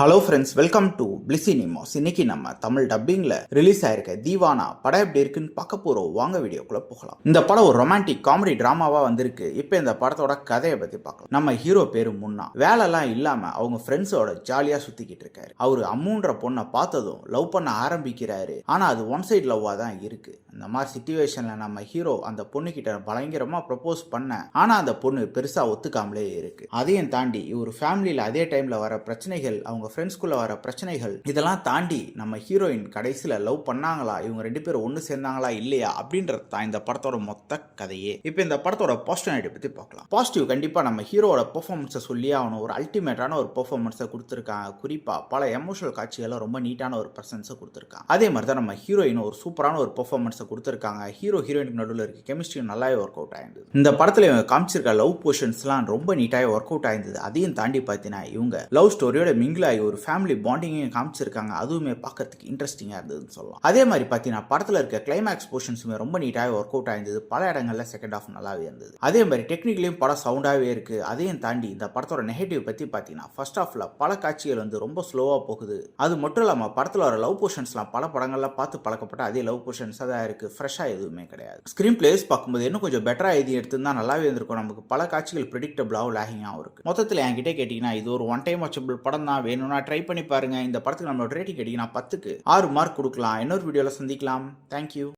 Hello friends, welcome to பிளிசினிமாஸ். இன்னைக்கு நம்ம தமிழ் டப்பிங்ல ரிலீஸ் ஆயிருக்க தீவானா படம் எப்படி இருக்குன்னு பார்க்க போறோம். வாங்க வீடியோக்குள்ள போகலாம். இந்த படம் ஒரு ரொமான்டிக் காமெடி டிராமாவா வந்திருக்கு. இப்போ இந்த படத்தோட கதையை பத்தி பார்க்கலாம். நம்ம ஹீரோ பேரு முன்னா. வேலைலாம் இல்லாம அவங்க ஃப்ரெண்ட்ஸோட ஜாலியா சுத்திக்கிட்டு இருக்காரு. அவரு அம்முன்ற பொண்ணை பார்த்ததும் லவ் பண்ண ஆரம்பிக்கிறாரு. ஆனா அது ஒன் சைடு லவ்வா தான் இருக்கு. இந்த மாதிரி சிச்சுவேஷன்ல நம்ம ஹீரோ அந்த பொண்ணு கிட்ட பயங்கரமா ப்ரப்போஸ் பண்ண, ஆனா அந்த பொண்ணு பெருசா ஒத்துக்காமலே இருக்கு. அதையும் தாண்டி இவர் ஃபேமிலியில அதே டைம்ல வர பிரச்சனைகள், அவங்க ஃப்ரெண்ட்ஸ்குள்ள வர பிரச்சனைகள், இதெல்லாம் தாண்டி நம்ம ஹீரோயின் கடைசியில லவ் பண்ணாங்களா, இவங்க ரெண்டு பேரும் ஒன்று சேர்ந்தாங்களா இல்லையா அப்படின்றது தான் இந்த படத்தோட மொத்த கதையே. இப்போ இந்த படத்தோட பாசிட்டிவ் பத்தி பார்க்கலாம். பாசிட்டிவ் கண்டிப்பா நம்ம ஹீரோட பெர்ஃபார்மன்ஸை சொல்லியே அவனும் ஒரு அல்டிமேட்டான ஒரு பெர்ஃபார்மன்ஸை கொடுத்துருக்காங்க. குறிப்பா பல எமோஷனல் காட்சிகளை ரொம்ப நீட்டான ஒரு பிரசன்ஸை கொடுத்துருக்காங்க. அதே மாதிரி தான் நம்ம ஹீரோயின் ஒரு சூப்பரான ஒரு பெர்ஃபார்மன்ஸை கொடுத்துருக்காங்க. ஹீரோ ஹீரோயினுக்கு நடுவில் இருக்க கெமிஸ்ட்ரி நல்லாவே ஒர்க் அவுட் ஆயிருந்தது. இந்த படத்துல இவங்க காமிச்சிருக்க லவ் போர்ஷன்ஸ்லாம் ரொம்ப நீட்டாக ஒர்க் அவுட் ஆயிருந்தது. அதையும் தாண்டி பார்த்தீங்கன்னா இவங்க லவ் ஸ்டோரியோட மிங்கிள் ஆகி ஒரு ஃபேமிலி பாண்டிங்கையும் காமிச்சிருக்காங்க. அதுவுமே பார்க்கறதுக்கு இன்ட்ரெஸ்டிங்காக இருந்ததுன்னு சொல்லலாம். அதே மாதிரி பார்த்தீங்கன்னா படத்தில் இருக்க கிளைமேக்ஸ் போர்ஷன்ஸுமே ரொம்ப நீட்டாக ஒர்க் அவுட் ஆயிருந்தது. பல இடங்கள்ல செகண்ட் ஆஃப் நல்லாவே இருந்தது. அதே மாதிரி டெக்னிக்கலையும் படம் சவுண்டாகவே இருக்கு. அதையும் தாண்டி இந்த படத்தோட நெகட்டிவ் பற்றி பார்த்தீங்கன்னா ஃபர்ஸ்ட் ஆஃப்ல பல காட்சிகள் வந்து ரொம்ப ஸ்லோவாக போகுது. அது மட்டும் இல்லாமல் படத்தில் வர லவ் போர்ஷன்ஸ்லாம் பல படங்கள்ல பார்த்து பழக்கப்பட்ட அதே லவ் போர்ஷன்ஸாக தான் இருக்கு. ஃப்ரெஷ்ஷாக எதுவுமே கிடையாது. ஸ்கிரீன் பிளேஸ் பார்க்கும்போது இன்னும் கொஞ்சம் பெட்டராக எழுதி எடுத்துருந்தா நல்லாவே இருந்திருக்கும். நமக்கு பல காட்சிகள் ப்ரெடிக்டபிளாகவும் லேகிங்காகவும் இருக்கு. மொத்தத்தில் என்கிட்ட கேட்டிங்கன்னா இது ஒரு ஒன் டைம் வாட்சபிள் படம் தான். வேணும்னா ட்ரை பண்ணி பாருங்க. இந்த படத்துக்கு நம்மளோட ரேட்டிங் கேட்டிங்கன்னா 10க்கு 6 மார்க் கொடுக்கலாம். இன்னொரு வீடியோவில் சந்திக்கலாம். தேங்க்யூ.